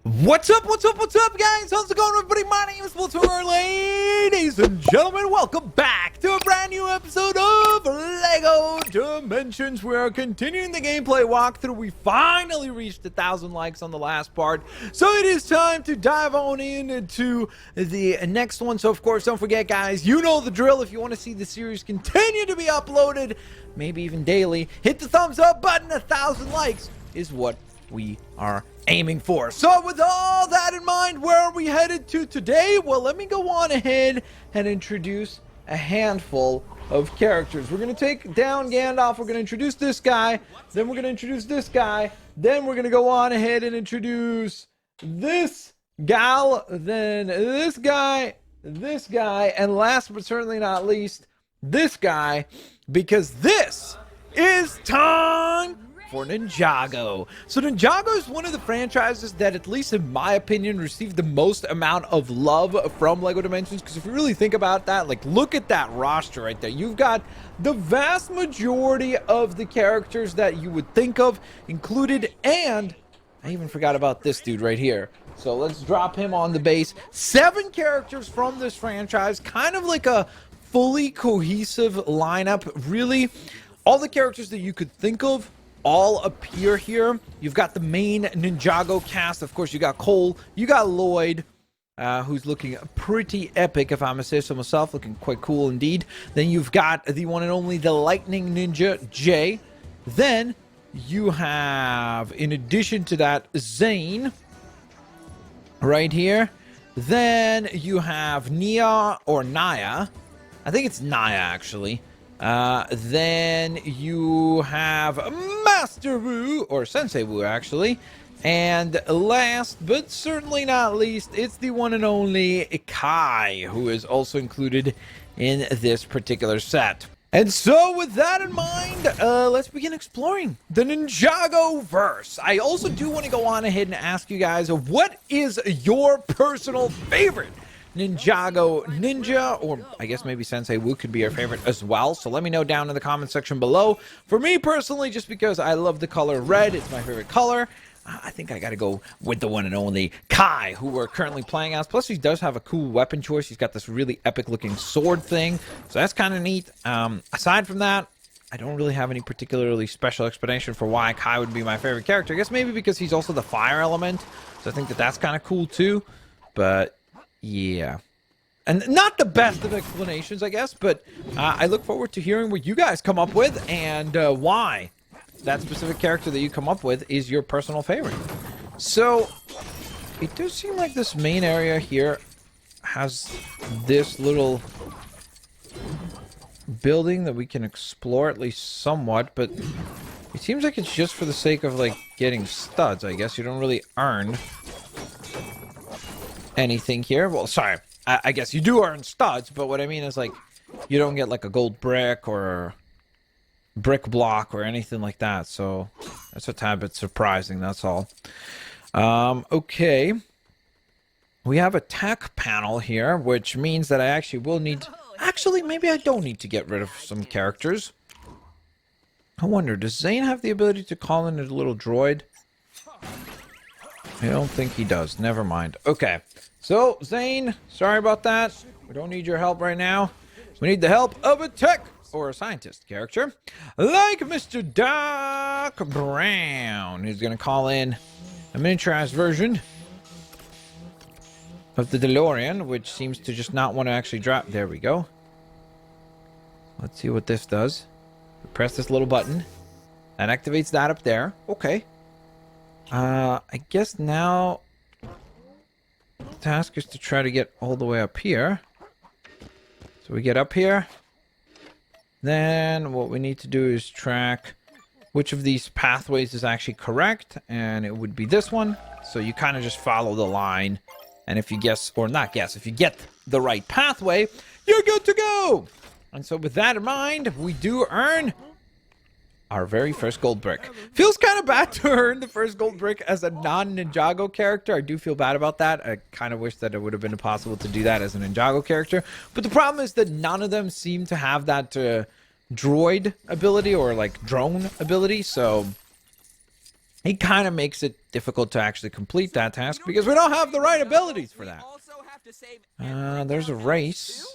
What's up, guys? How's it going, everybody? My name is Blitzwinger, ladies and gentlemen. Welcome back to a brand new episode of LEGO Dimensions. We are continuing the gameplay walkthrough. We finally reached 1,000 likes on the last part, so it is time to dive on into the next one. So, of course, don't forget, guys, you know the drill. If you want to see the series continue to be uploaded, maybe even daily, hit the thumbs up button. 1,000 likes is what we are aiming for. So with all that in mind, where are we headed to today? Well, let me go on ahead and introduce a handful of characters. We're going to take down Gandalf. We're going to introduce this guy. Then we're going to introduce this guy. Then we're going to go on ahead and introduce this gal. Then this guy, and last but certainly not least, this guy, because this is time for Ninjago. So Ninjago is one of the franchises that, at least in my opinion, received the most amount of love from LEGO Dimensions, because if you really think about that, like, look at that roster right there. You've got the vast majority of the characters that you would think of included, and I even forgot about this dude right here. So let's drop him on the base. 7 characters from this franchise, kind of like a fully cohesive lineup. Really, all the characters that you could think of all appear here. You've got the main Ninjago cast. Of course, you got Cole, you got Lloyd, who's looking pretty epic, if I'm gonna say so myself, looking quite cool indeed. Then you've got the one and only the Lightning Ninja, Jay. Then you have, in addition to that, Zane right here. Then you have Nia, or Naya. I think it's Naya, actually. Then you have Master Wu, or Sensei Wu, actually. And last but certainly not least, it's the one and only Kai, who is also included in this particular set. And so with that in mind, let's begin exploring the Ninjago verse. I also do want to go on ahead and ask you guys, what is your personal favorite Ninjago ninja, or I guess maybe Sensei Wu could be your favorite as well. So let me know down in the comment section below. For me personally, just because I love the color red, it's my favorite color, I think I gotta go with the one and only Kai, who we're currently playing as. Plus, he does have a cool weapon choice. He's got this really epic looking sword thing, so that's kind of neat. Aside from that, I don't really have any particularly special explanation for why Kai would be my favorite character. I guess maybe because he's also the fire element, so I think that that's kind of cool too. But yeah, and not the best of explanations, I guess, but I look forward to hearing what you guys come up with, and why that specific character that you come up with is your personal favorite. So it does seem like this main area here has this little building that we can explore, at least somewhat, but it seems like it's just for the sake of, like, getting studs. I guess you don't really earn anything here. Well, sorry, I guess you do earn studs, but what I mean is, like, you don't get like a gold brick or brick block or anything like that. So that's a tad bit surprising, that's all. Okay, we have a tech panel here, which means that I actually will need, actually maybe I don't need to get rid of some characters. I wonder, does Zane have the ability to call in a little droid? I don't think he does. Never mind. Okay. So, Zane, sorry about that. We don't need your help right now. We need the help of a tech or a scientist character, like Mr. Doc Brown, who's going to call in a miniaturized version of the DeLorean, which seems to just not want to actually drop. There we go. Let's see what this does. We press this little button. That activates that up there. Okay. I guess now the task is to try to get all the way up here. So we get up here. Then what we need to do is track which of these pathways is actually correct, and it would be this one. So you kind of just follow the line, and if you guess, or not guess, if you get the right pathway, you're good to go. And so with that in mind, we do earn our very first gold brick. Feels kind of bad to earn the first gold brick as a non-Ninjago character. I do feel bad about that. I kind of wish that it would have been possible to do that as a Ninjago character. But the problem is that none of them seem to have that droid ability, or like drone ability. So he kind of makes it difficult to actually complete that task because we don't have the right abilities for that. There's a race.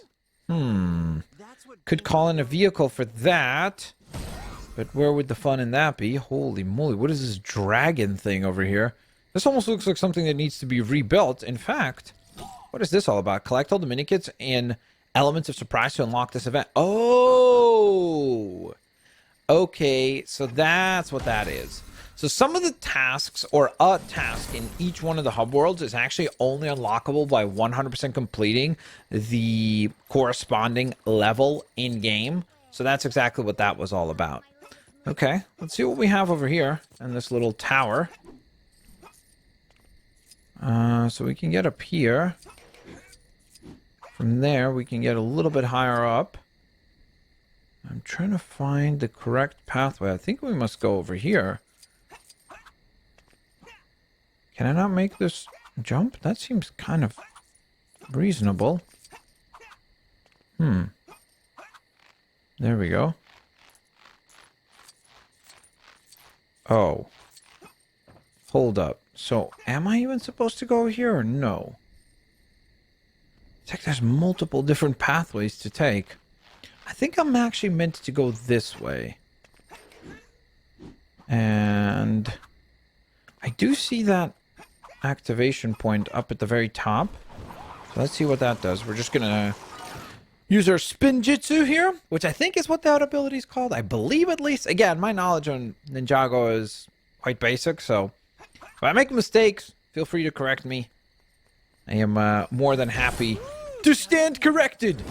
Could call in a vehicle for that. But where would the fun in that be? Holy moly, what is this dragon thing over here? This almost looks like something that needs to be rebuilt. In fact, what is this all about? Collect all the mini-kits and elements of surprise to unlock this event. Oh! Okay, so that's what that is. So some of the tasks, or a task in each one of the hub worlds, is actually only unlockable by 100% completing the corresponding level in-game. So that's exactly what that was all about. Okay, let's see what we have over here in this little tower. So we can get up here. From there, we can get a little bit higher up. I'm trying to find the correct pathway. I think we must go over here. Can I not make this jump? That seems kind of reasonable. There we go. Oh. Hold up. So, am I even supposed to go here or no? It's like there's multiple different pathways to take. I think I'm actually meant to go this way. And I do see that activation point up at the very top. So let's see what that does. We're just gonna use our spin jutsu here, which I think is what that ability is called. I believe, at least. Again, my knowledge on Ninjago is quite basic, so if I make mistakes, feel free to correct me. I am more than happy to stand corrected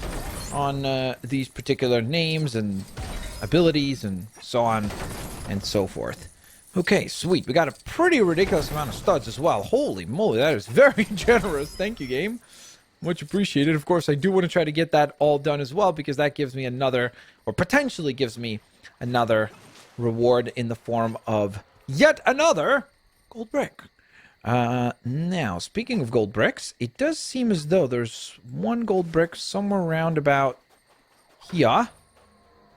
on these particular names and abilities and so on and so forth. Okay, sweet. We got a pretty ridiculous amount of studs as well. Holy moly, that is very generous. Thank you, game. Much appreciated. Of course, I do want to try to get that all done as well, because that gives me another, or potentially gives me another reward in the form of yet another gold brick. Now, speaking of gold bricks, it does seem as though there's one gold brick somewhere around about here.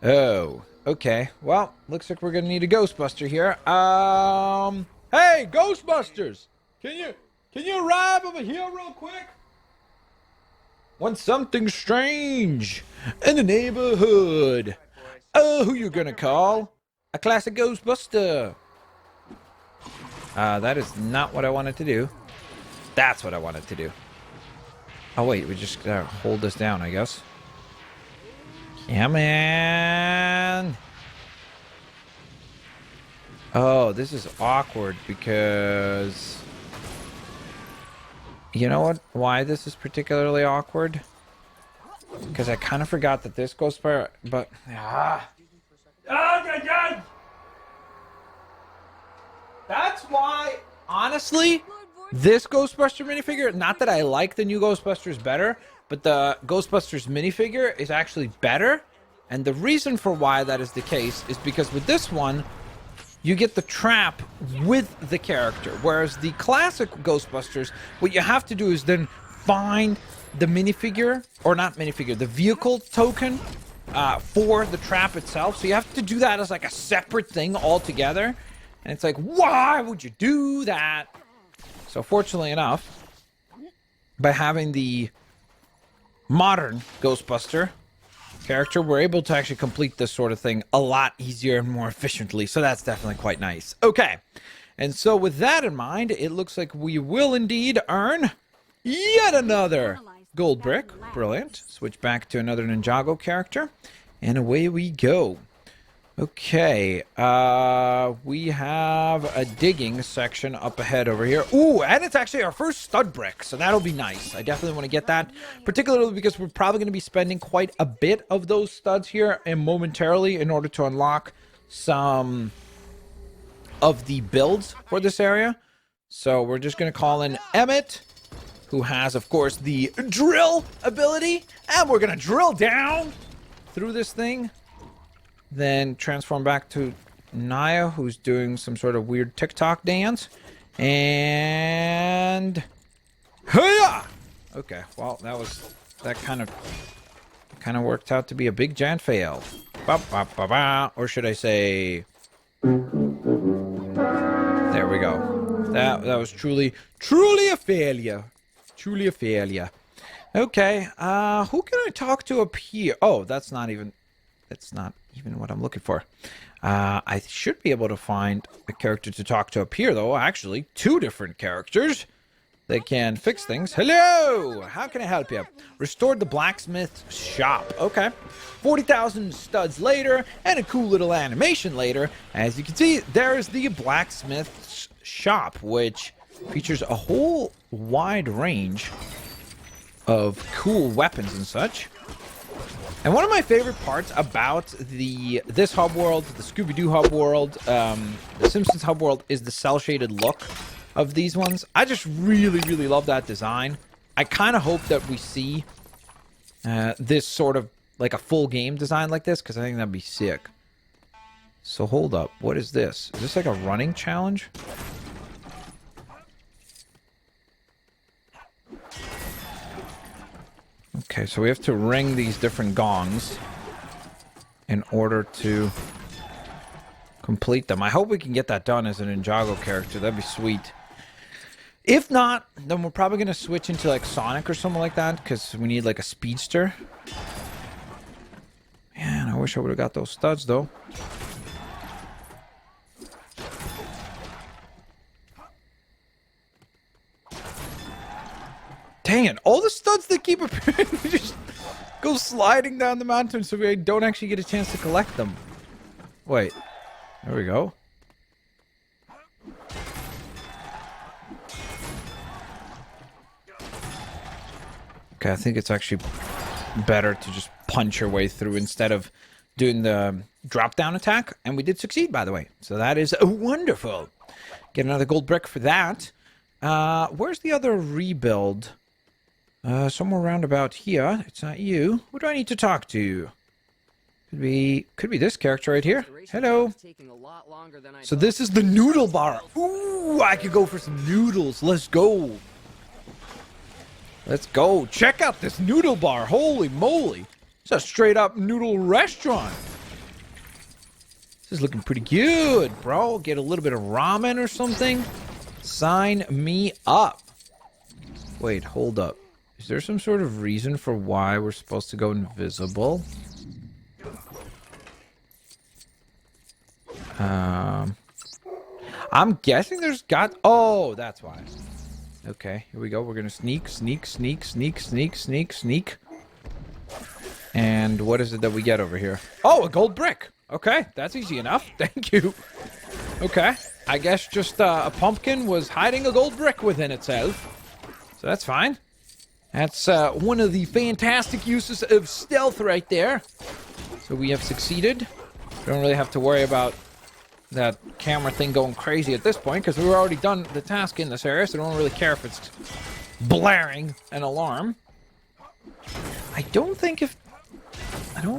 Oh, okay. Well, looks like we're gonna need a Ghostbuster here. Hey, Ghostbusters! Can you arrive over here real quick? Want something strange in the neighborhood? Oh, who you gonna call? A classic Ghostbuster. That is not what I wanted to do. That's what I wanted to do. Oh, wait, we just gotta hold this down, I guess. Come on. Oh, this is awkward because... You know what? Why this is particularly awkward? Because I kind of forgot that this goes for... But... That's why, honestly, this Ghostbuster minifigure, not that I like the new Ghostbusters better, but the Ghostbusters minifigure is actually better. And the reason for why that is the case is because with this one, you get the trap with the character. Whereas the classic Ghostbusters, what you have to do is then find the minifigure, or not minifigure, the vehicle token for the trap itself. So you have to do that as like a separate thing altogether. And it's like, why would you do that? So fortunately enough, by having the modern Ghostbuster character, we're able to actually complete this sort of thing a lot easier and more efficiently. So that's definitely quite nice. Okay. And so with that in mind, it looks like we will indeed earn yet another gold brick. Brilliant. Switch back to another Ninjago character. And away we go. Okay, we have a digging section up ahead over here. Ooh, and it's actually our first stud brick, so that'll be nice. I definitely want to get that, particularly because we're probably going to be spending quite a bit of those studs here and momentarily in order to unlock some of the builds for this area. So we're just going to call in Emmett, who has, of course, the drill ability, and we're going to drill down through this thing. Then transform back to Naya, who's doing some sort of weird TikTok dance. And... Hiya! Okay, well, that kind of worked out to be a big giant fail. Ba, ba, ba, ba. Or should I say... There we go. That was truly a failure. Truly a failure. Okay, who can I talk to up here? Oh, that's not even what I'm looking for. I should be able to find a character to talk to up here, though. Actually, 2 different characters. They can fix things. Hello! How can I help you? Restored the Blacksmith Shop. Okay. 40,000 studs later, and a cool little animation later. As you can see, there's the Blacksmith Shop, which features a whole wide range of cool weapons and such. And one of my favorite parts about this hub world, the Scooby-Doo hub world, the Simpsons hub world, is the cel-shaded look of these ones. I just really, really love that design. I kind of hope that we see this sort of like a full game design like this, because I think that'd be sick. So hold up, what is this? Is this like a running challenge? Okay, so we have to ring these different gongs in order to complete them. I hope we can get that done as a Ninjago character. That'd be sweet. If not, then we're probably going to switch into like Sonic or something like that, because we need like a speedster. Man, I wish I would have got those studs though. Dang it, all the studs that keep appearing just go sliding down the mountain so we don't actually get a chance to collect them. Wait, there we go. Okay, I think it's actually better to just punch your way through instead of doing the drop-down attack. And we did succeed, by the way. So that is wonderful. Get another gold brick for that. Where's the other rebuild? Somewhere around about here. It's not you. Who do I need to talk to? Could be this character right here. Hello. So this is the noodle bar. Ooh, I could go for some noodles. Let's go. Let's go. Check out this noodle bar. Holy moly. It's a straight up noodle restaurant. This is looking pretty good, bro. Get a little bit of ramen or something. Sign me up. Wait, hold up. Is there some sort of reason for why we're supposed to go invisible? I'm guessing there's got... Oh, that's why. Okay, here we go. We're gonna sneak. And what is it that we get over here? Oh, a gold brick. Okay, that's easy enough. Thank you. Okay, I guess just a pumpkin was hiding a gold brick within itself. So that's fine. That's one of the fantastic uses of stealth right there. So we have succeeded. We don't really have to worry about that camera thing going crazy at this point, because we've already done the task in this area, so I don't really care if it's blaring an alarm. I don't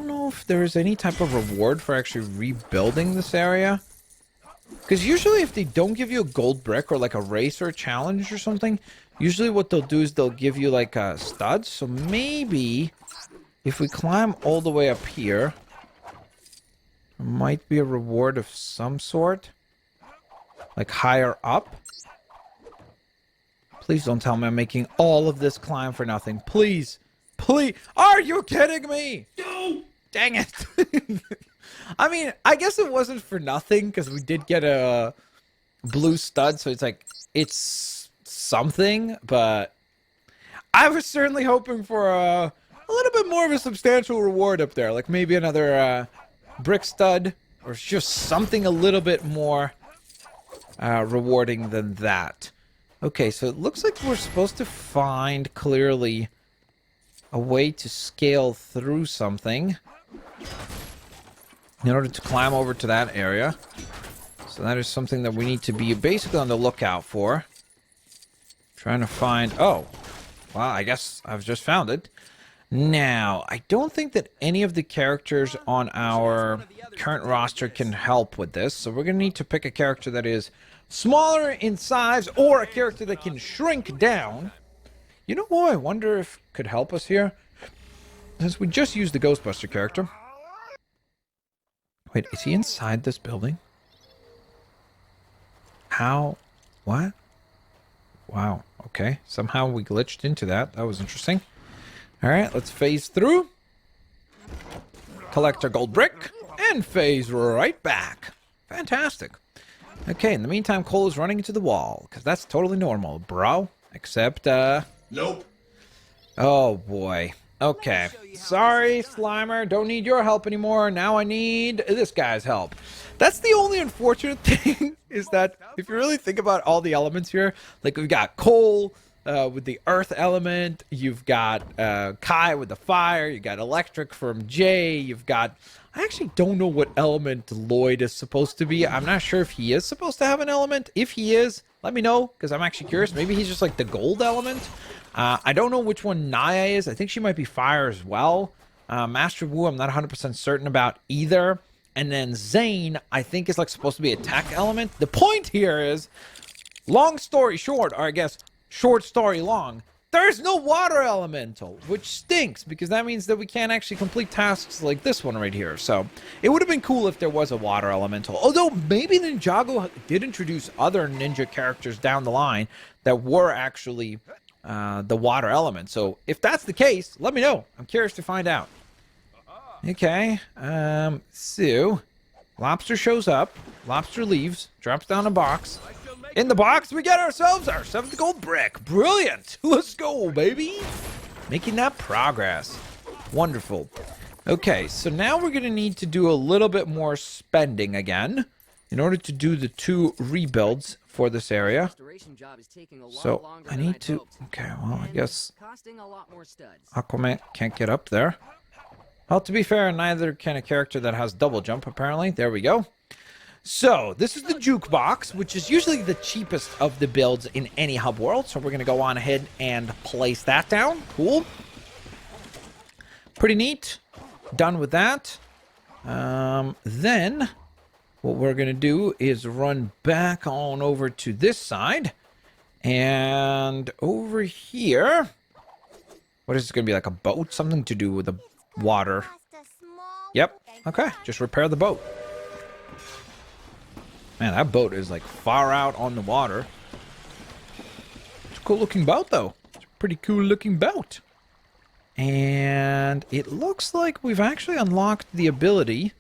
know if there's any type of reward for actually rebuilding this area. Because usually if they don't give you a gold brick or like a race or a challenge or something, usually what they'll do is they'll give you like a studs. So maybe if we climb all the way up here, there might be a reward of some sort. Like higher up. Please don't tell me I'm making all of this climb for nothing. Please. Please. Are you kidding me? No. Dang it. I mean, I guess it wasn't for nothing, because we did get a blue stud, so it's like, it's something, but I was certainly hoping for a little bit more of a substantial reward up there, like maybe another brick stud, or just something a little bit more rewarding than that. Okay, so it looks like we're supposed to find clearly a way to scale through something in order to climb over to that area. So that is something that we need to be basically on the lookout for. Trying to find... Oh, well, I guess I've just found it. Now, I don't think that any of the characters on our current roster can help with this. So we're going to need to pick a character that is smaller in size, or a character that can shrink down. You know who I wonder if could help us here? Since we just used the Ghostbuster character. Wait, is he inside this building? How What? Wow. Okay. Somehow we glitched into that. That was interesting. All right, let's phase through. Collect our gold brick. And phase right back. Fantastic. Okay, in the meantime, Cole is running into the wall. Because that's totally normal, bro. Except, Nope. oh, boy. Okay. Sorry, Slimer. Don't need your help anymore. Now I need this guy's help. That's the only unfortunate thing, is that if you really think about all the elements here, like we've got coal with the earth element, you've got Kai with the fire, you got electric from Jay, you've got... I actually don't know what element Lloyd is supposed to be. I'm not sure if he is supposed to have an element. If he is, let me know, because I'm actually curious. Maybe he's just like the gold element. I don't know which one Naya is. I think she might be fire as well. Master Wu, I'm not 100% certain about either. And then Zane, I think, is like supposed to be a tech element. The point here is, long story short, or I guess short story long, there's no water elemental, which stinks, because that means that we can't actually complete tasks like this one right here. So it would have been cool if there was a water elemental. Although maybe Ninjago did introduce other ninja characters down the line that were actually the water element. So if that's the case, let me know. I'm curious to find out. Okay, so Lobster shows up, Lobster leaves, drops down a box. In the box, we get ourselves our 7th gold brick. Brilliant! Let's go, baby! Making that progress. Wonderful. Okay, so now we're going to need to do a little bit more spending again in order to do the 2 rebuilds for this area. So I need to... Okay, well, I guess Aquaman can't get up there. Well, to be fair, neither can a character that has double jump, apparently. There we go. So, this is the jukebox, which is usually the cheapest of the builds in any hub world. So, we're going to go on ahead and place that down. Cool. Pretty neat. Done with that. Then, what we're going to do is run back on over to this side. And over here... What is this going to be, like a boat? Something to do with the water. Yep. Okay, just repair the boat. Man, that boat is like far out on the water. It's a cool looking boat though. It's a pretty cool looking boat. And it looks like we've actually unlocked the ability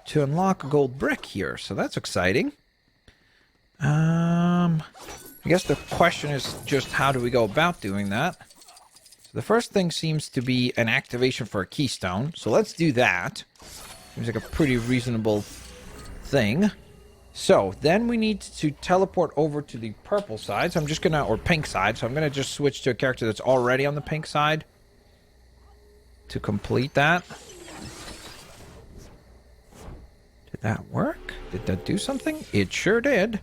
to unlock a gold brick here. So that's exciting. I guess the question is just how do we go about doing that? So the first thing seems to be an activation for a keystone. So let's do that. Seems like a pretty reasonable thing. So then we need to teleport over to the purple side. So I'm just gonna, or pink side. So I'm gonna just switch to a character that's already on the pink side to complete that. Did that work? Did that do something? It sure did.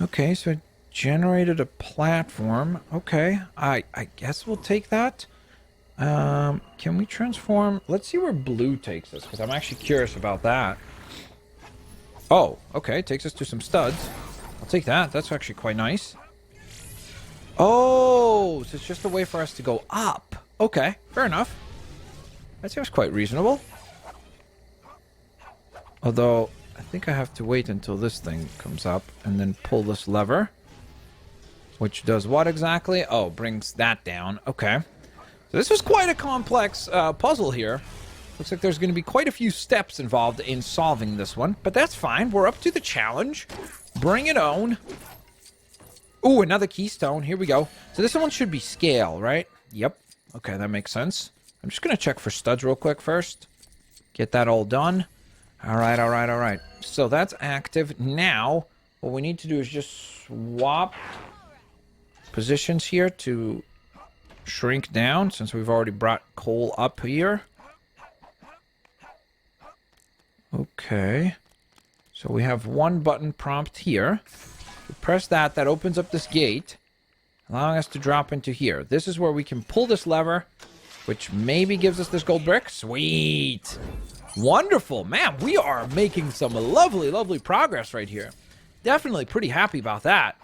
Okay, so it generated a platform. Okay, I guess we'll take that. Can we transform? Let's see where blue takes us, because I'm actually curious about that. Oh, okay, takes us to some studs. I'll take that. That's actually quite nice. Oh, so it's just a way for us to go up. Okay, fair enough. That seems quite reasonable. Although, I think I have to wait until this thing comes up and then pull this lever. Which does what exactly? Oh, brings that down. Okay. So this was quite a complex puzzle here. Looks like there's going to be quite a few steps involved in solving this one. But that's fine. We're up to the challenge. Bring it on. Ooh, another keystone. Here we go. So this one should be scale, right? Yep. Okay, that makes sense. I'm just going to check for studs real quick first. Get that all done. All right, all right, all right. So that's active. Now, what we need to do is just swap positions here to shrink down, since we've already brought coal up here. Okay. So we have one button prompt here. We press that. That opens up this gate, allowing us to drop into here. This is where we can pull this lever, which maybe gives us this gold brick. Sweet. Wonderful. Man, we are making some lovely, lovely progress right here. Definitely pretty happy about that.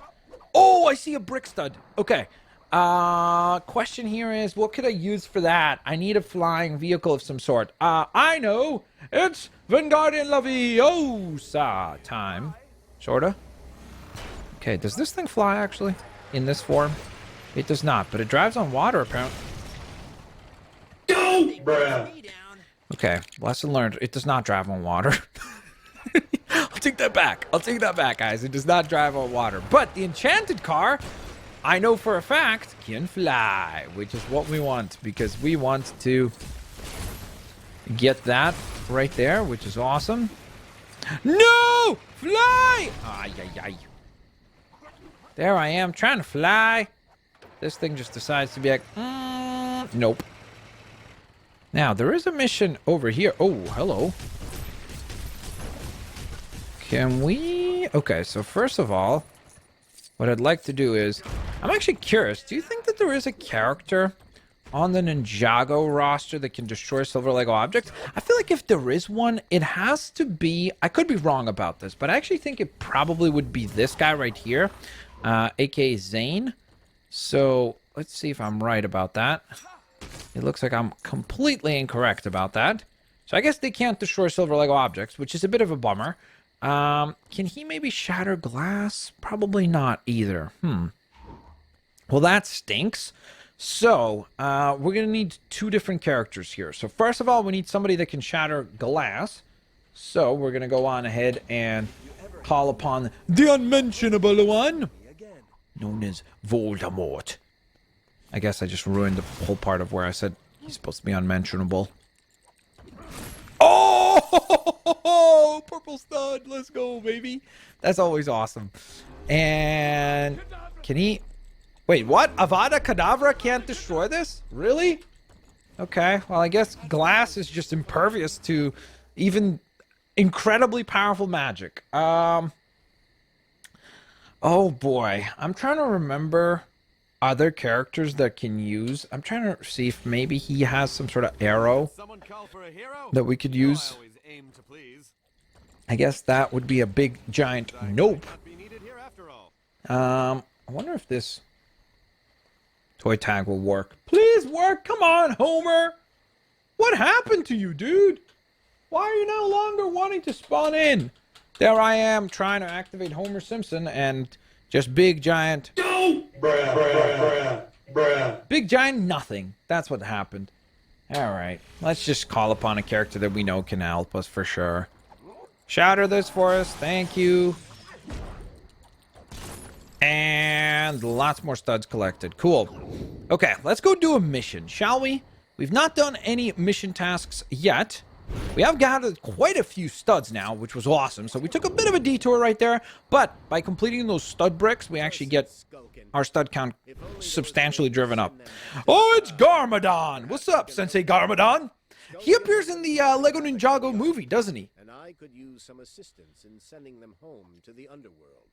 Oh, I see a brick stud. Okay. Question here is, what could I use for that? I need a flying vehicle of some sort. I know. It's Wingardium Leviosa time. Sorta. Okay, does this thing fly, actually? In this form? It does not, but it drives on water, apparently. Go! Bruh. Okay, lesson learned. It does not drive on water. I'll take that back. I'll take that back, guys. It does not drive on water. But the enchanted car, I know for a fact, can fly, which is what we want, because we want to get that right there, which is awesome. No! Fly! Ay, ay, ay. There I am, trying to fly. This thing just decides to be like, nope. Now, there is a mission over here. Oh, hello. Can we... Okay, so first of all, what I'd like to do is... I'm actually curious. Do you think that there is a character on the Ninjago roster that can destroy silver Lego objects? I feel like if there is one, it has to be... I could be wrong about this, but I actually think it probably would be this guy right here, aka Zane. So, let's see if I'm right about that. It looks like I'm completely incorrect about that. So I guess they can't destroy silver Lego objects, which is a bit of a bummer. Can he maybe shatter glass? Probably not either. Well, that stinks. So, we're going to need two different characters here. So first of all, we need somebody that can shatter glass. So we're going to go on ahead and call upon the unmentionable one, known as Voldemort. I guess I just ruined the whole part of where I said he's supposed to be unmentionable. Oh, purple stud. Let's go, baby. That's always awesome. And can he... Wait, what? Avada Kedavra can't destroy this? Really? Okay, well, I guess glass is just impervious to even incredibly powerful magic. Oh, boy. I'm trying to remember other characters that can use. I'm trying to see if maybe he has some sort of arrow that we could use. I guess that would be a big giant nope. I wonder if this toy tag will work. Please work. Come on, Homer. What happened to you, dude? Why are you no longer wanting to spawn in? There I am trying to activate Homer Simpson and just big giant... Go! Bruh. Big giant nothing. That's what happened. Alright. Let's just call upon a character that we know can help us for sure. Shatter this for us. Thank you. And lots more studs collected. Cool. Okay, let's go do a mission, shall we? We've not done any mission tasks yet. We have gathered quite a few studs now, which was awesome. So we took a bit of a detour right there. But by completing those stud bricks, we actually get our stud count substantially driven up. Oh, it's Garmadon! What's up, Sensei Garmadon? He appears in the Lego Ninjago movie, doesn't he? And I could use some assistance in sending them home to the underworld.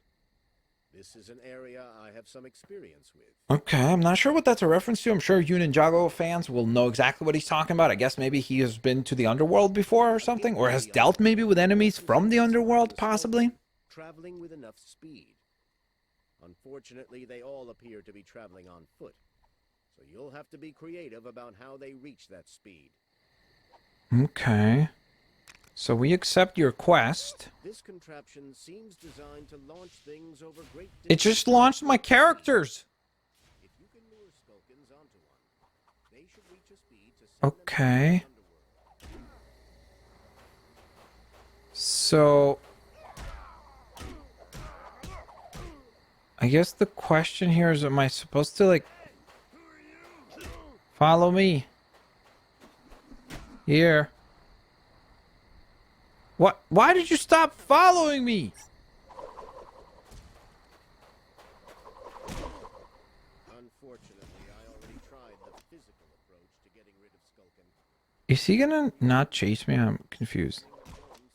This is an area I have some experience with. Okay, I'm not sure what that's a reference to. I'm sure you Ninjago fans will know exactly what he's talking about. I guess maybe he has been to the underworld before or something, or has dealt maybe with enemies from the underworld, possibly. Traveling with enough speed. Unfortunately, they all appear to be traveling on foot. So you'll have to be creative about how they reach that speed. Okay. So we accept your quest. This contraption seems designed to launch things over great distances. It just launched my characters. If you can lure Skulkins onto one, they should reach a speed to send Okay. them to the underworld. So I guess the question here is, am I supposed to like follow me? Here. What? Why did you stop following me? Unfortunately, I already tried the physical approach to getting rid of Skulkin. Is he gonna not chase me? I'm confused.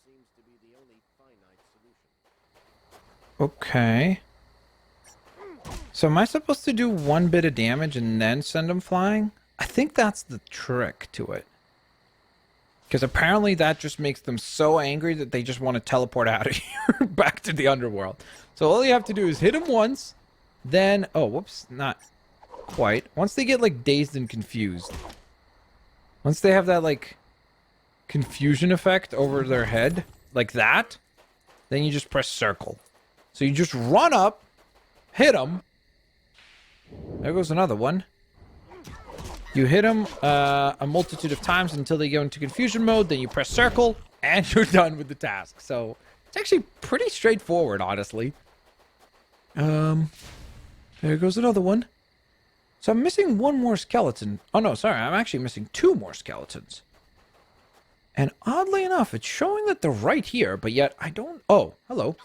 Seems to be the only finite solution. Okay. So am I supposed to do one bit of damage and then send him flying? I think that's the trick to it. Because apparently that just makes them so angry that they just want to teleport out of here back to the underworld. So all you have to do is hit them once, then... Oh, whoops, not quite. Once they get, like, dazed and confused. Once they have that, like, confusion effect over their head, like that, then you just press circle. So you just run up, hit him. There goes another one. You hit them a multitude of times until they go into confusion mode. Then you press circle, and you're done with the task. So it's actually pretty straightforward, honestly. There goes another one. So I'm missing one more skeleton. Oh, no, sorry. I'm actually missing 2 more skeletons. And oddly enough, it's showing that they're right here, but yet I don't... Oh, hello.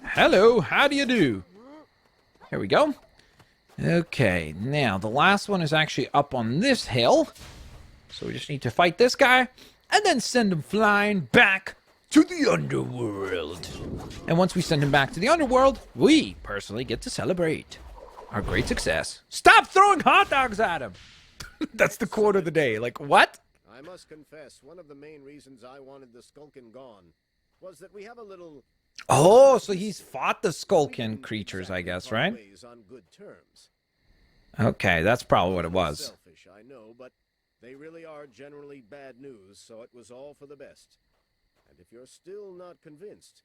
Hello, how do you do? Here we go. Okay, now the last one is actually up on this hill. So we just need to fight this guy and then send him flying back to the underworld. And once we send him back to the underworld, we personally get to celebrate our great success. Stop throwing hot dogs at him! That's the quote of the day. Like, what? I must confess, one of the main reasons I wanted the Skulkin gone was that we have a little... Oh, so he's fought the Skulkin creatures, I guess, right? On good terms. Okay, that's probably what it was. Selfish, I know, but they really are generally bad news, so it was all for the best. And if you're still not convinced,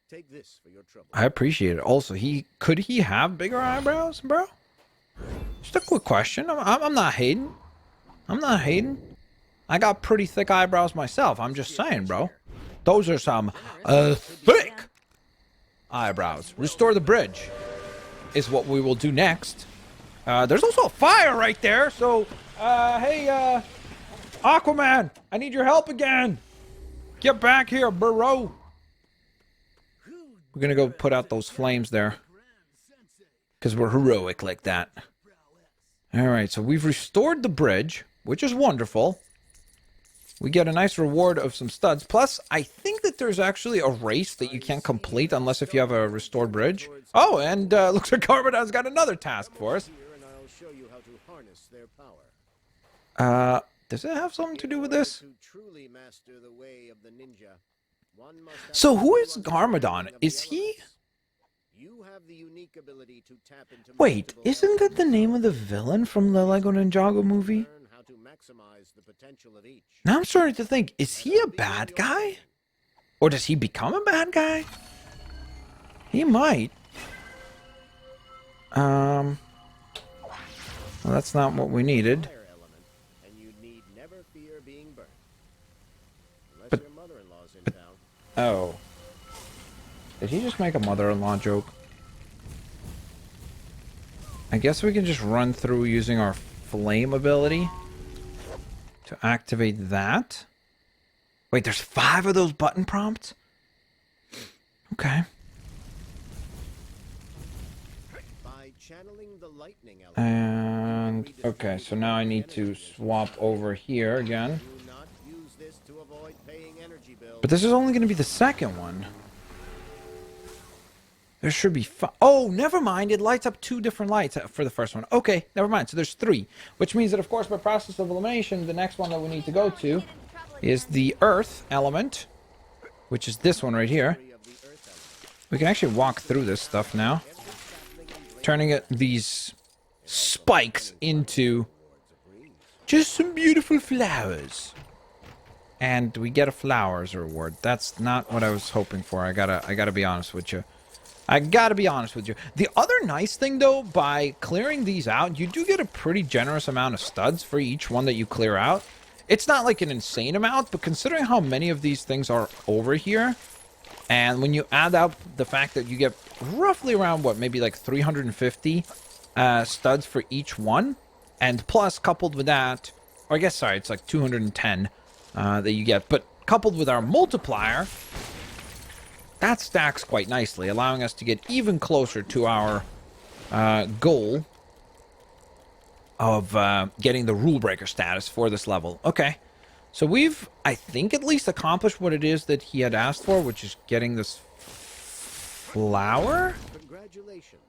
take this for your trouble. I appreciate it. Also, could he have bigger eyebrows, bro? Just a quick question. I'm not hating. I'm not hating. I got pretty thick eyebrows myself. I'm just saying, bro. Those are some thick eyebrows. Restore the bridge is what we will do next. There's also a fire right there. So, hey, Aquaman, I need your help again. Get back here, bro. We're going to go put out those flames there. Because we're heroic like that. All right, so we've restored the bridge, which is wonderful. We get a nice reward of some studs. Plus, I think that there's actually a race that you can't complete unless if you have a restored bridge. Oh, and looks like Carbonon's got another task for us. Does it have something to do with this? So who is Garmadon? Is he... Wait, isn't that the name of the villain from the Lego Ninjago movie? Now I'm starting to think, is he a bad guy? Or does he become a bad guy? He might. Well, that's not what we needed. But, oh. Did he just make a mother-in-law joke? I guess we can just run through using our flame ability to activate that. Wait, there's 5 of those button prompts? Okay. And, okay, so now I need to swap over here again. But this is only going to be the second one. There should be 5. Oh, never mind. It lights up 2 different lights for the first one. Okay, never mind. So there's 3. Which means that, of course, by process of elimination, the next one that we need to go to is the earth element. Which is this one right here. We can actually walk through this stuff now. Turning these spikes into just some beautiful flowers. And we get a flower as a reward. That's not what I was hoping for. I gotta be honest with you. I gotta be honest with you. The other nice thing, though, by clearing these out, you do get a pretty generous amount of studs for each one that you clear out. It's not like an insane amount, but considering how many of these things are over here, and when you add up the fact that you get roughly around, what, maybe like 350 studs for each one, and plus, coupled with that, or I guess, sorry, it's like 210 that you get, but coupled with our multiplier, that stacks quite nicely, allowing us to get even closer to our goal of getting the rule breaker status for this level. Okay, so we've, I think, at least accomplished what it is that he had asked for, which is getting this flower. Congratulations.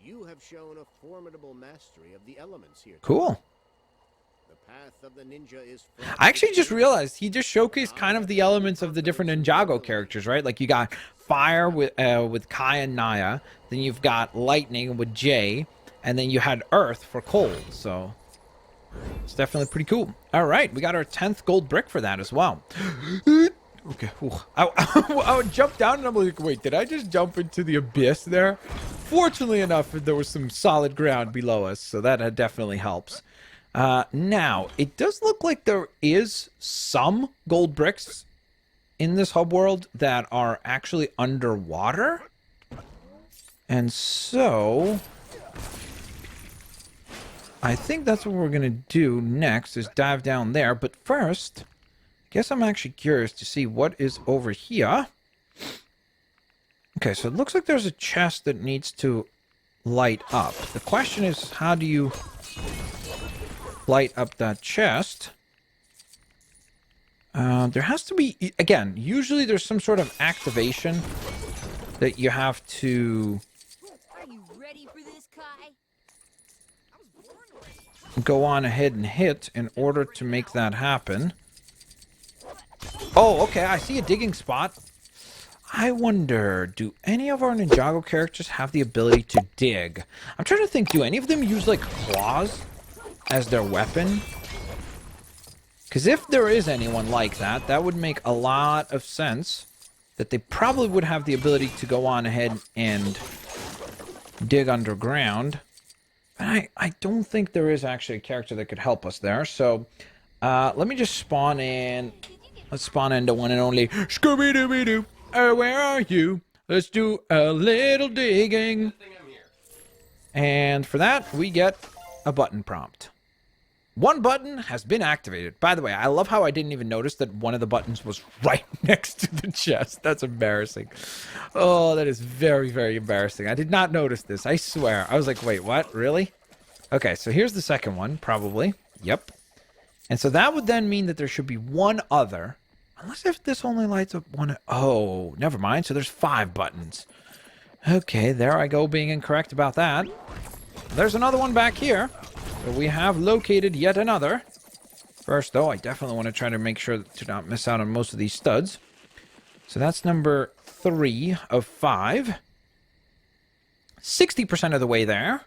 You have shown a formidable mastery of the elements here. Cool. The path of the ninja is... I actually just realized he just showcased kind of the elements of the different Ninjago characters, right? Like you got fire with Kai and Naya, then you've got lightning with Jay, and then you had earth for Cole. So it's definitely pretty cool. All right, we got our 10th gold brick for that as well. Okay. I would jump down and I'm like, wait, did I just jump into the abyss there? Fortunately enough, there was some solid ground below us, so that definitely helps. Now, it does look like there is some gold bricks in this hub world that are actually underwater. And so I think that's what we're going to do next is dive down there. But first, I guess I'm actually curious to see what is over here. Okay, so it looks like there's a chest that needs to light up. The question is, how do you light up that chest? There has to be, again, usually there's some sort of activation that you have to Are you ready for this, Kai? go on ahead and hit in order to make that happen. Oh, okay, I see a digging spot. I wonder, do any of our Ninjago characters have the ability to dig? I'm trying to think, do any of them use, like, claws as their weapon? Because if there is anyone like that, that would make a lot of sense. That they probably would have the ability to go on ahead and dig underground. But I don't think there is actually a character that could help us there. So, let me just spawn in. Let's spawn into one and only Scooby-doo. Oh, where are you? Let's do a little digging. And for that, we get a button prompt. One button has been activated. By the way, I love how I didn't even notice that one of the buttons was right next to the chest. That's embarrassing. Oh, that is very, very embarrassing. I did not notice this. I swear. I was like, wait, what? Really? Okay, so here's the second one, probably. Yep. And so that would then mean that there should be one other. Unless if this only lights up one... Oh, never mind. So there's 5 buttons. Okay, there I go being incorrect about that. There's another one back here. So we have located yet another. First, though, I definitely want to try to make sure to not miss out on most of these studs. So that's number 3 of 5. 60% of the way there.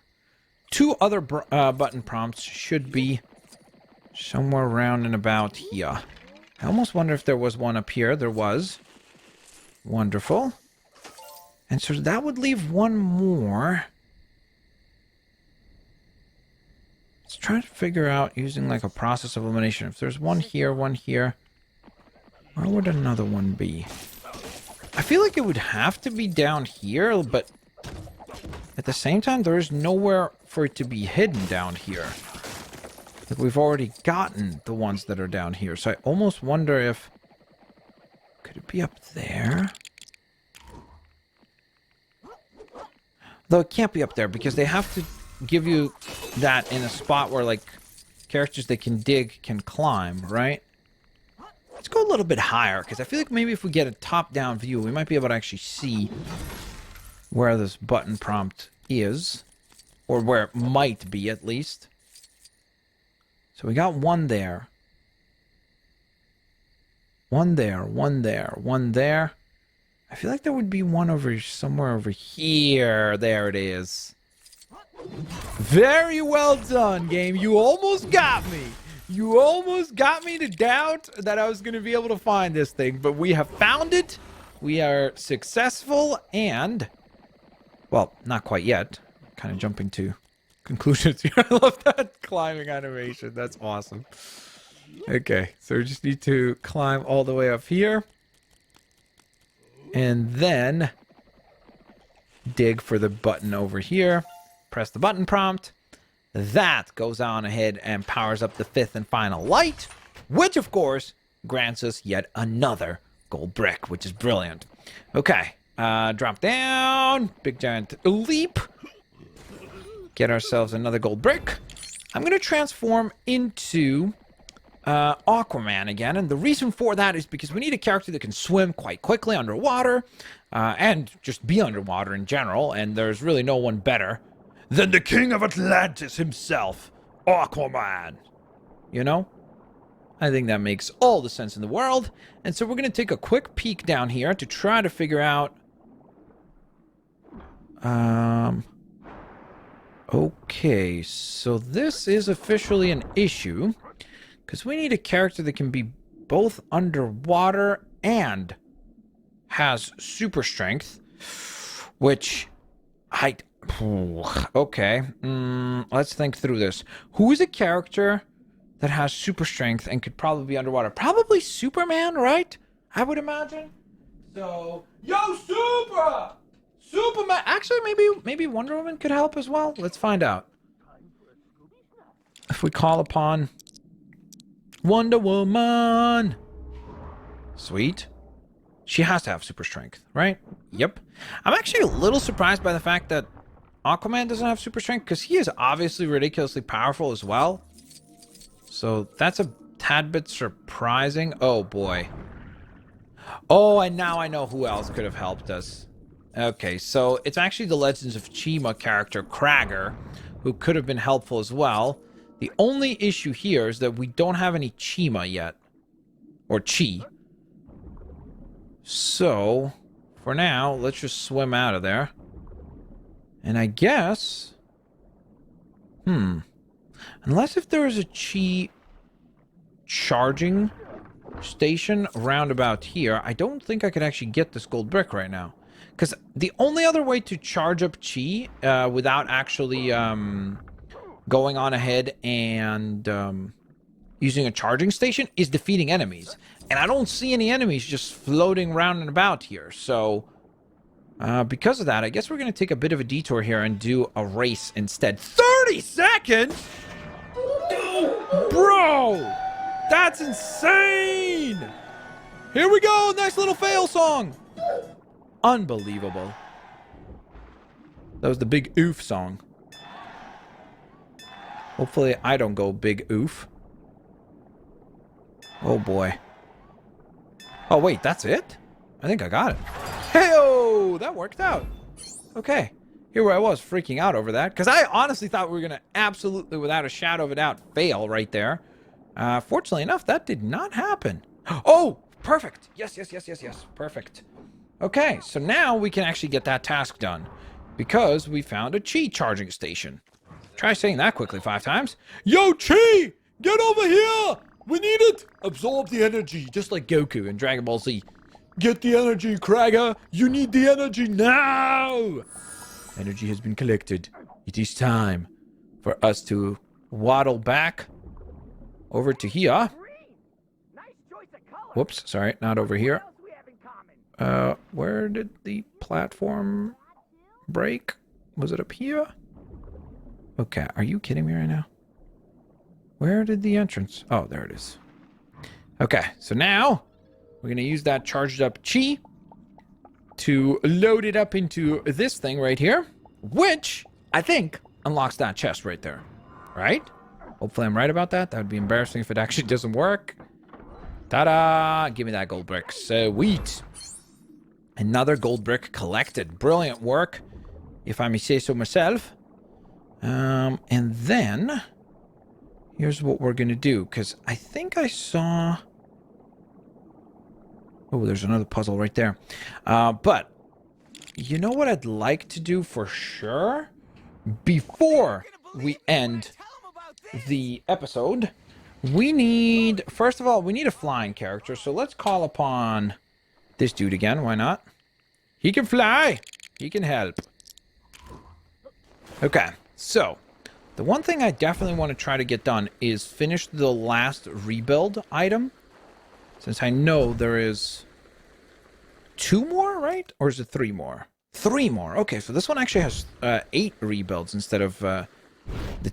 2 other button prompts should be somewhere around and about here. I almost wonder if there was one up here. There was. Wonderful. And so that would leave one more. Let's try to figure out using like a process of elimination. If there's one here, where would another one be? I feel like it would have to be down here, but at the same time, there is nowhere for it to be hidden down here. Like we've already gotten the ones that are down here. So I almost wonder if... Could it be up there? Though it can't be up there because they have to give you that in a spot where, like, characters that can dig can climb, right? Let's go a little bit higher because I feel like maybe if we get a top-down view, we might be able to actually see where this button prompt is. Or where it might be, at least. So we got one there. One there. I feel like there would be one over somewhere over here. There it is. Very well done, game. You almost got me. You almost got me to doubt that I was going to be able to find this thing. But we have found it. We are successful and... Well, not quite yet. Kind of jumping to conclusions here. I love that climbing animation. That's awesome. Okay, so we just need to climb all the way up here. And then dig for the button over here. Press the button prompt. That goes on ahead and powers up the 5th and final light, which of course grants us yet another gold brick, which is brilliant. Okay, drop down, big giant leap. Get ourselves another gold brick. I'm going to transform into Aquaman again. And the reason for that is because we need a character that can swim quite quickly underwater. And just be underwater in general. And there's really no one better than the King of Atlantis himself, Aquaman. You know? I think that makes all the sense in the world. And so we're going to take a quick peek down here to try to figure out... Okay, so this is officially an issue, because we need a character that can be both underwater and has super strength, which I... Okay, let's think through this. Who is a character that has super strength and could probably be underwater? Probably Superman, right? I would imagine. So, yo, Superman! Actually, maybe Wonder Woman could help as well. Let's find out. If we call upon Wonder Woman. Sweet. She has to have super strength, right? Yep. I'm actually a little surprised by the fact that Aquaman doesn't have super strength, because he is obviously ridiculously powerful as well. So that's a tad bit surprising. Oh, boy. Oh, and now I know who else could have helped us. Okay, so it's actually the Legends of Chima character, Kragger, who could have been helpful as well. The only issue here is that we don't have any Chima yet. Or Chi. So, for now, let's just swim out of there. And I guess... Unless if there is a Chi charging station around about here, I don't think I could actually get this gold brick right now. Because the only other way to charge up Chi without actually going on ahead and using a charging station is defeating enemies. And I don't see any enemies just floating around and about here. So, because of that, I guess we're going to take a bit of a detour here and do a race instead. 30 seconds? Bro! That's insane! Here we go! Nice little fail song! Unbelievable. That was the big oof song. Hopefully I don't go big oof. Oh boy. Oh wait, that's it? I think I got it. Hey-oh! That worked out. Okay. Here where I was freaking out over that. Because I honestly thought we were going to absolutely, without a shadow of a doubt, fail right there. Fortunately enough, that did not happen. Oh! Perfect! Yes. Perfect. Okay, so now we can actually get that task done. Because we found a Chi charging station. Try saying that quickly 5 times. Yo, Chi! Get over here! We need it! Absorb the energy, just like Goku in Dragon Ball Z. Get the energy, Kragger! You need the energy now! Energy has been collected. It is time for us to waddle back over to here. Whoops, sorry, not over here. Where did the platform break? Was it up here? Okay, are you kidding me right now? Where did the entrance? Oh, there it is. Okay, so now we're going to use that charged up Chi to load it up into this thing right here, which I think unlocks that chest right there. Right? Hopefully I'm right about that. That would be embarrassing if it actually doesn't work. Ta-da! Give me that gold brick. Sweet. Another gold brick collected. Brilliant work, if I may say so myself. And then here's what we're going to do, because I think I saw... Oh, there's another puzzle right there. But you know what I'd like to do for sure? Before we end the episode, we need... First of all, we need a flying character. So let's call upon this dude again. Why not? He can fly. He can help. Okay, so... The one thing I definitely want to try to get done is finish the last rebuild item. Since I know there is 2 more, right? Or is it 3 more? 3 more. Okay, so this one actually has 8 rebuilds instead of the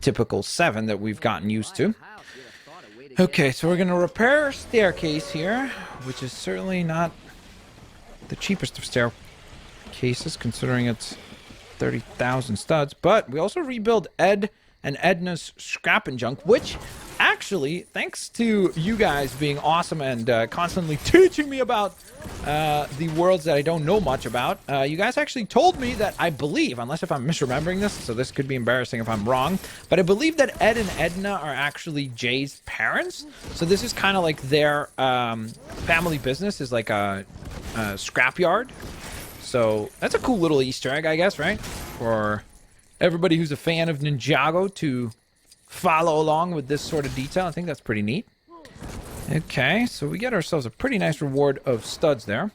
typical 7 that we've gotten used to. Okay, so we're going to repair our staircase here, which is certainly not the cheapest of staircases, considering it's 30,000 studs. But we also rebuild Ed and Edna's scrap and junk, which actually, thanks to you guys being awesome and constantly teaching me about the worlds that I don't know much about, you guys actually told me that I believe, unless if I'm misremembering this, so this could be embarrassing if I'm wrong, but I believe that Ed and Edna are actually Jay's parents. So this is kind of like their family business, is like a scrapyard. So that's a cool little Easter egg, I guess, right? For everybody who's a fan of Ninjago to follow along with this sort of detail. I think that's pretty neat. Okay, so we get ourselves a pretty nice reward of studs there.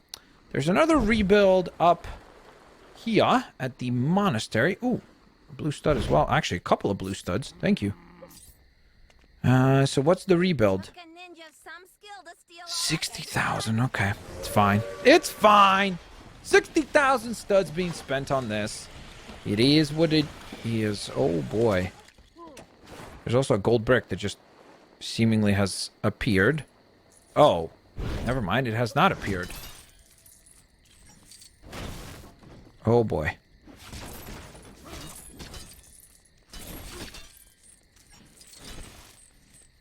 There's another rebuild up here at the monastery. Ooh, a blue stud as well. Actually, a couple of blue studs. Thank you. So what's the rebuild? Took a ninja some skill to steal all 60,000. Okay, it's fine. It's fine. 60,000 studs being spent on this. It is what it is. Oh boy. There's also a gold brick that just seemingly has appeared. Oh, never mind. It has not appeared. Oh boy.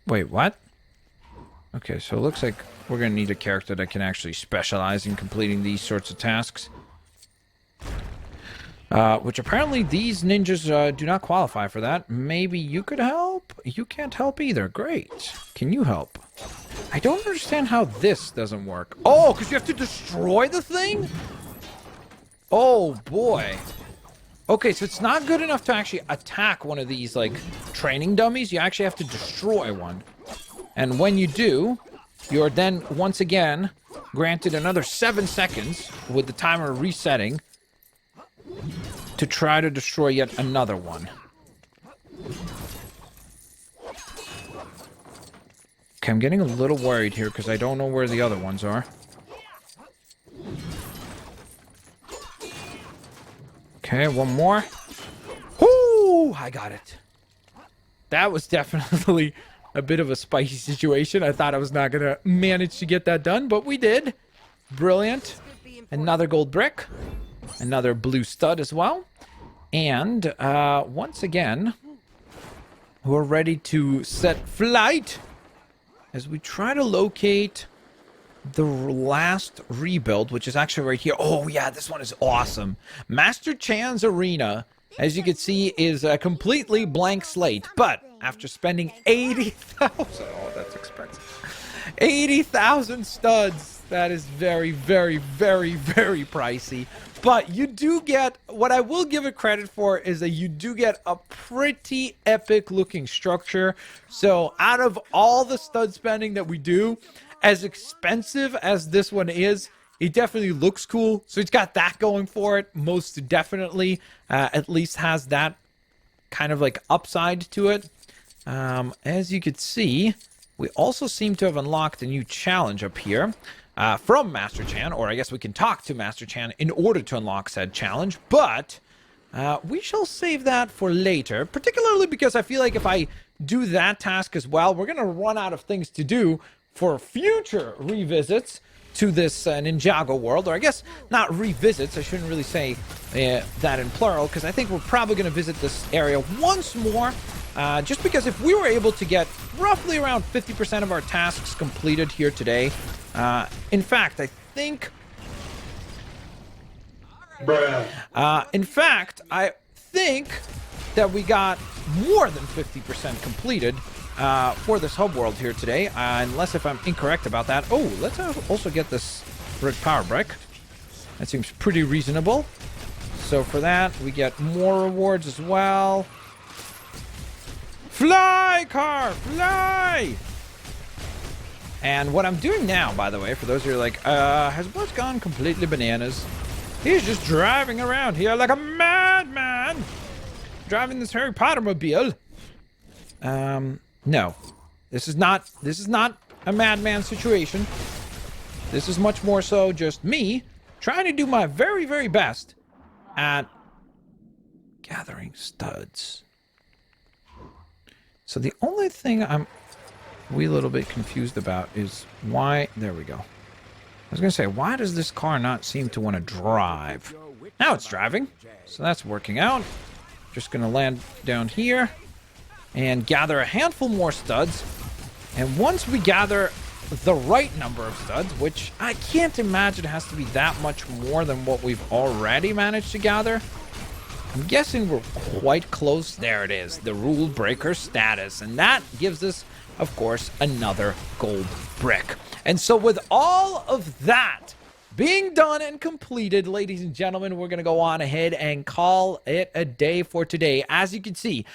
Wait, what? Okay, so it looks like we're going to need a character that can actually specialize in completing these sorts of tasks. Which apparently these ninjas do not qualify for that. Maybe you could help? You can't help either. Great. Can you help? I don't understand how this doesn't work. Oh, because you have to destroy the thing? Oh, boy. Okay, so it's not good enough to actually attack one of these, like, training dummies. You actually have to destroy one. And when you do, you're then, once again, granted another 7 seconds with the timer resetting to try to destroy yet another one. Okay, I'm getting a little worried here because I don't know where the other ones are. Okay, one more. Whoo! I got it. That was definitely a bit of a spicy situation. I thought I was not going to manage to get that done, but we did. Brilliant. Another gold brick. Another blue stud as well. And once again, we're ready to set flight as we try to locate the last rebuild, which is actually right here. Oh, yeah, this one is awesome. Master Chan's arena, as you can see, is a completely blank slate. But after spending 80,000... Oh, that's expensive. 80,000 studs. That is very, very, very, very pricey. But you do get... What I will give it credit for is that you do get a pretty epic-looking structure. So out of all the stud spending that we do... As expensive as this one is, it definitely looks cool. So it's got that going for it. Most definitely at least has that kind of like upside to it. As you could see, we also seem to have unlocked a new challenge up here from Master Chan. Or I guess we can talk to Master Chan in order to unlock said challenge. But we shall save that for later. Particularly because I feel like if I do that task as well, we're going to run out of things to do for future revisits to this Ninjago world. Or I guess not revisits. I shouldn't really say that in plural, because I think we're probably going to visit this area once more. Just because if we were able to get roughly around 50% of our tasks completed here today. In fact, I think... in fact, I think that we got more than 50% completed for this hub world here today, unless if I'm incorrect about that. Oh, let's also get this brick power brick. That seems pretty reasonable. So for that, we get more rewards as well. Fly, car, fly! And what I'm doing now, by the way, for those who are like, has Buzz gone completely bananas? He's just driving around here like a madman, driving this Harry Potter mobile. No, this is not a madman situation. This is much more so just me trying to do my very, very best at gathering studs. So the only thing I'm a wee little bit confused about is why... There we go. I was going to say, why does this car not seem to want to drive? Now it's driving, so that's working out. Just going to land down here and gather a handful more studs. And once we gather the right number of studs, which I can't imagine has to be that much more than what we've already managed to gather, I'm guessing we're quite close. There it is, the rule breaker status. And that gives us, of course, another gold brick. And so with all of that being done and completed, ladies and gentlemen, we're going to go on ahead and call it a day for today. As you can see,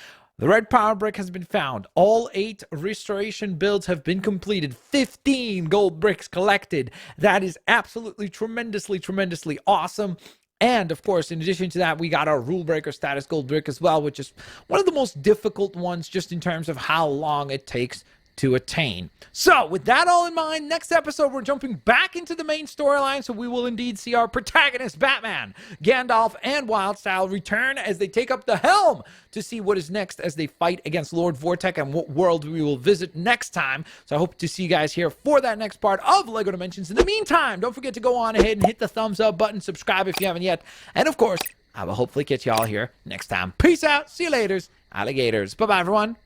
The red power brick has been found. All 8 restoration builds have been completed. 15 gold bricks collected. That is absolutely tremendously awesome. And of course, in addition to that, we got our rule breaker status gold brick as well, which is one of the most difficult ones just in terms of how long it takes to attain. So with that all in mind, next episode we're jumping back into the main storyline, so we will indeed see our protagonist Batman, Gandalf, and Wildstyle return as they take up the helm to see what is next as they fight against Lord Vortek and what world we will visit next time. So I hope to see you guys here for that next part of LEGO Dimensions. In the meantime, don't forget to go on ahead and hit the thumbs up button, subscribe if you haven't yet, and of course I will hopefully catch you all here next time. Peace out, see you later, alligators. Bye bye everyone.